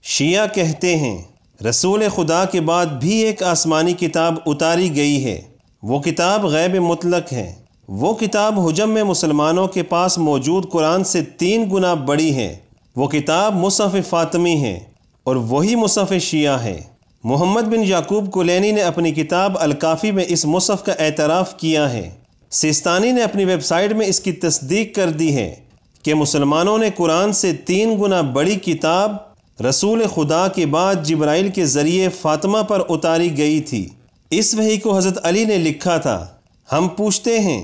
शिया कहते हैं रसूल खुदा के बाद भी एक आसमानी किताब उतारी गई है। वो किताब गैब मुतलक है। वो किताब हुजम में मुसलमानों के पास मौजूद कुरान से 3 गुना बड़ी है। वो किताब मुसहफ़ फ़ातिमी है और वही मुसहफ़ शिया है। मोहम्मद बिन याकूब कुलैनी ने अपनी किताब अल-काफ़ी में इस मुसहफ़ का एतराफ़ किया है। सिस्तानी ने अपनी वेबसाइट में इसकी तस्दीक कर दी है कि मुसलमानों ने कुरान से 3 गुना बड़ी किताब रसूल खुदा के बाद जिब्राइल के ज़रिए फ़ातिमा पर उतारी गई थी। इस वही को हज़रत अली ने लिखा था। हम पूछते हैं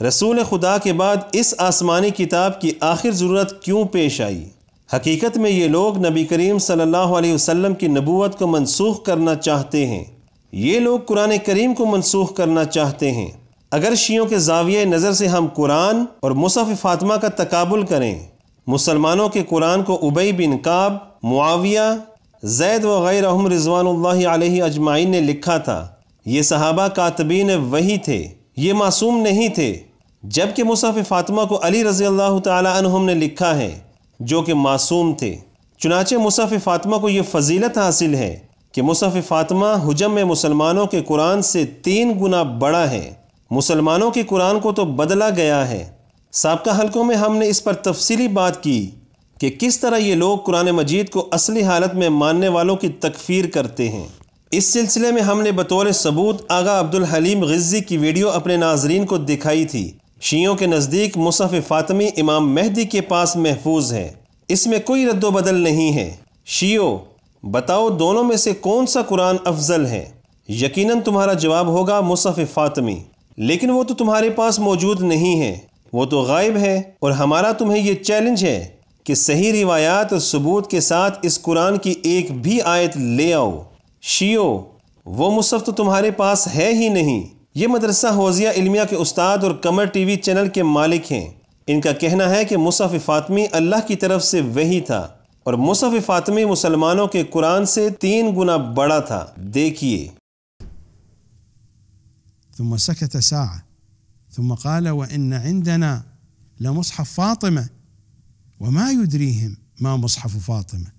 रसूल खुदा के बाद इस आसमानी किताब की आखिर ज़रूरत क्यों पेश आई? हकीकत में ये लोग नबी करीम सल्लल्लाहु अलैहि वसल्लम की नबूवत को मनसूख करना चाहते हैं। ये लोग कुरान करीम को मनसूख करना चाहते हैं। अगर शियों के ज़ाविये नज़र से हम कुरान और मुसहफ़ फ़ातिमा का तकाबुल करें, मुसलमानों के कुरान को उबई बिन काब, मुआविया, ज़ैद वग़ैरहुम रिज़वानुल्लाहि अलैहि अजमाइन ने लिखा था। ये सहाबा कातबीन वही थे, ये मासूम नहीं थे। जबकि मुसहफ़ फ़ातिमा को अली रज़ियल्लाहु ताला अन्हुम ने लिखा है जो कि मासूम थे। चुनाचे मुसहफ़ फ़ातिमा को ये फ़जीलत हासिल है कि मुसहफ़ फ़ातिमा हुजम में मुसलमानों के कुरान से 3 गुना बड़ा है। मुसलमानों के कुरान को तो बदला गया है। साबका हलकों में हमने इस पर तफसीली बात की कि किस तरह ये लोग कुरान मजीद को असली हालत में मानने वालों की तकफ़ीर करते हैं। इस सिलसिले में हमने बतौर सबूत आगा अब्दुल हलीम ग़िज़्ज़ी की वीडियो अपने नाज़रीन को दिखाई थी। शियों के नज़दीक मुसहफ़ फ़ातिमी इमाम मेहदी के पास महफूज है। इसमें कोई रद्दो बदल नहीं है। शियो, बताओ दोनों में से कौन सा कुरान अफजल है? यकीनन तुम्हारा जवाब होगा मुसहफ़ फ़ातिमी। लेकिन वो तो तुम्हारे पास मौजूद नहीं है, वो तो गायब है। और हमारा तुम्हें ये चैलेंज है कि सही रिवायात और सबूत के साथ इस कुरान की एक भी आयत ले आओ। शियो, वो मुसहफ़ तो तुम्हारे पास है ही नहीं। ये मदरसा हौज़िया इल्मिया के उस्ताद और कमर टीवी चैनल के मालिक हैं। इनका कहना है कि मुसहफ़ फ़ातिमी अल्लाह की तरफ से वही था और मुसहफ़ फ़ातिमी मुसलमानों के कुरान से 3 गुना बड़ा था। देखिए। ثم سكت ساعة ثم قال وإن عندنا لمصحف فاطمة وما يدريهم ما مصحف فاطمة.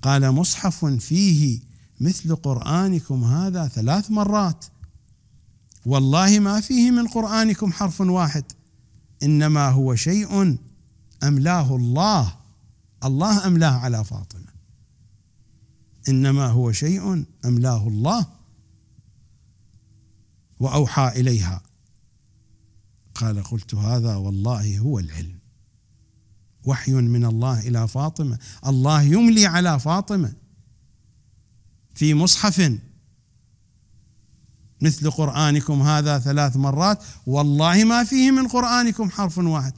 قال مصحف فيه مثل قرآنكم هذا 3 مرات والله ما فيه من قرآنكم حرف واحد إنما هو شيء أملاه الله أملاه على فاطمة إنما هو شيء أملاه الله وأوحى إليها. قال قلت هذا والله هو العلم، وحي من الله إلى فاطمة، الله يملي على فاطمة في مصحف مثل قرآنكم هذا 3 مرات والله ما فيه من قرآنكم حرف واحد.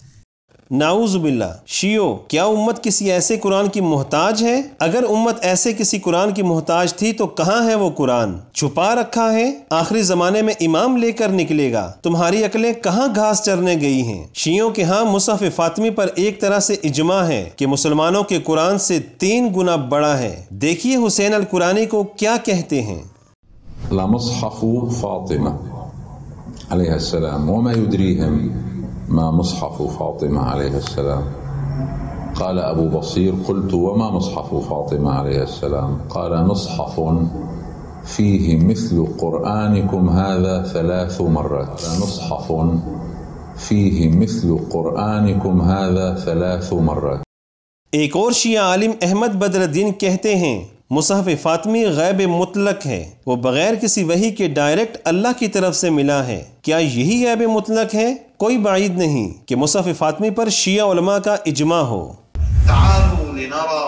नाऊज़ु बिल्लाह। शियो, क्या उम्मत किसी ऐसे कुरान की मोहताज है? अगर उम्मत ऐसे किसी कुरान की मोहताज थी तो कहाँ है वो कुरान? छुपा रखा है। आखिरी ज़माने में इमाम लेकर निकलेगा। तुम्हारी अकलें कहाँ घास चरने गई हैं? शियों के यहाँ मुसहफ़ फ़ातिमी पर एक तरह से इजमा है कि मुसलमानों के कुरान से 3 गुना बड़ा है। देखिए हुसैन अल कुरानी को क्या कहते हैं। मुसहफ़ फ़ातिमा अलैहिस्सलाम वमा युद्रीहिम ما مصحف فاطمة عليه السلام. قال أبو بصير قلت وما مصحف فاطمة عليه السلام؟ قال مصحف فيه مثل قرآنكم هذا 3 مرات. مصحف فيه مثل قرآنكم هذا 3 مرات. एक और शिया आलिम अहमद बदरुद्दीन कहते हैं मुसहफ़ फ़ातिमी गैब मुतलक है। वो बग़ैर किसी वही के डायरेक्ट अल्लाह की तरफ से मिला है। क्या यही गैब मुतलक है? कोई बाइद नहीं कि मुसहफ़ फ़ातिमी पर शिया उलमा का इजमा हो। تعالوا لنرى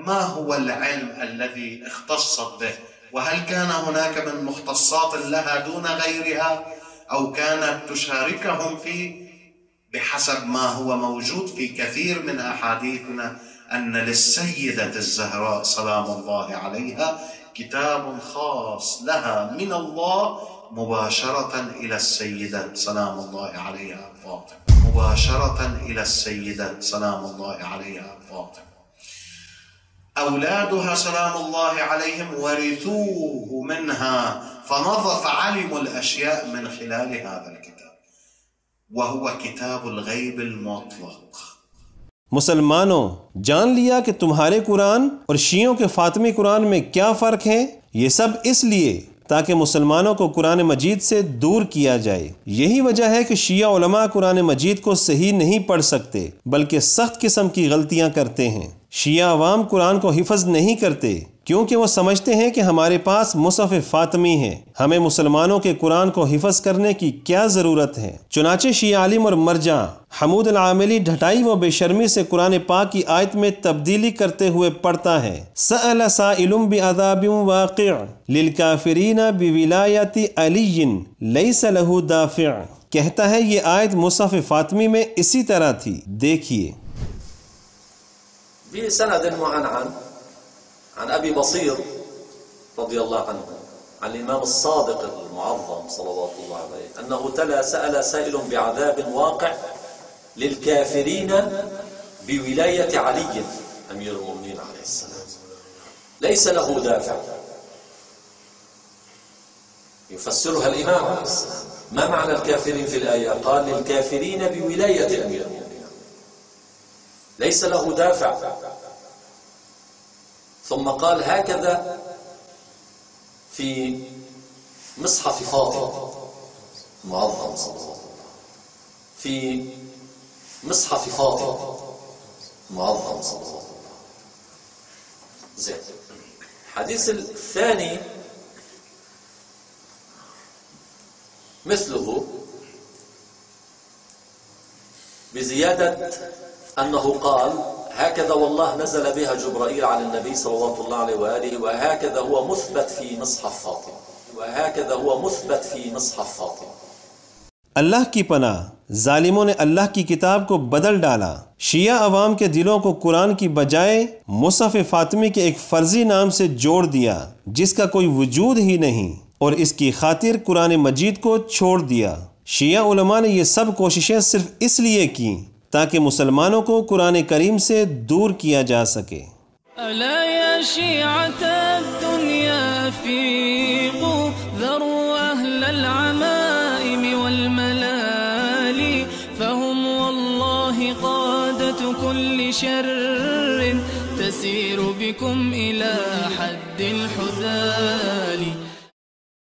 ما هو العلم الذي اختصت به وهل كان هناك من مختصات لها دون غيرها أو كانت تشاركهم فيه بحسب ما هو موجود في كثير من أحاديثنا أن للسيدة الزهراء سلام الله عليها كتاب خاص لها من الله مباشرة إلى السيدة سلام الله عليها فاطمة، مباشرة إلى السيدة سلام الله عليها فاطمة. أولادها سلام الله عليهم ورثوه منها فعلموا الأشياء من خلال هذا الكتاب وهو كتاب الغيب المطلق. मुसलमानों, जान लिया कि तुम्हारे कुरान और शियों के फातिमी कुरान में क्या फ़र्क है। ये सब इसलिए ताकि मुसलमानों को कुरान मजीद से दूर किया जाए। यही वजह है कि शिया उलमा कुरान मजीद को सही नहीं पढ़ सकते, बल्कि सख्त किस्म की गलतियां करते हैं। शिया अवाम कुरान को हिफज नहीं करते क्योंकि वो समझते हैं कि हमारे पास मुसहफ फातिमी है, हमें मुसलमानों के कुरान को हिफज करने की क्या ज़रूरत है। चुनाचे शिया आलिम और मरजा हमूद अल-आमिली ढटाई व बेशर्मी से कुरान पाक की आयत में तब्दीली करते हुए पढ़ता है, सअल साइलुम बिअज़ाबिन वाक़ि' लिलकाफ़िरीन बिविलायति अलीय्यिन लैसा लहू दाफ़ि'। कहता है ये आयत मुसहफ फातिमी में इसी तरह थी। देखिए, عن أبي بصير رضي الله عنه عن الإمام الصادق المعظم صلوات الله عليه أنه تلا سأل سائل بعذاب واقع للكافرين بولاية علي أمير المؤمنين عليه السلام ليس له دافع. يفسرها الإمام عليه السلام. ما معنى الكافرين في الآية؟ قال للكافرين بولاية أمير المؤمنين ليس له دافع. ثم قال هكذا في مصحف فاطمة معظم صلى الله عليه وسلم، في مصحف فاطمة معظم صلى الله عليه وسلم. زين. الحديث الثاني مثله بزيادة أنه قال هكذا والله نزل بها جبرائيل على النبي صلوات الله عليه وآله وهكذا هو مثبت في مصحف فاطمة وهكذا هو مثبت في मसहफ़ फातिमा। अल्लाह की पनाह, जालिमों ने अल्लाह की किताब को बदल डाला। शिया अवाम के दिलों को कुरान की बजाय मुसहफ़ फातिमी के एक फ़र्ज़ी नाम से जोड़ दिया जिसका कोई वजूद ही नहीं, और इसकी खातिर कुरान मजीद को छोड़ दिया। शिया उलमा ने ये सब कोशिशें सिर्फ इसलिए की ताकि मुसलमानों को कुरान करीम से दूर किया जा सके। अला या शिअत दुनिया फीक़ू ज़रू अहलल अमाइम वल मलाली फहुम वल्लाहि क़ादतु कुल्लि शर्रिन तसीरु बिकुम इला हद्दिल हुज़ाल।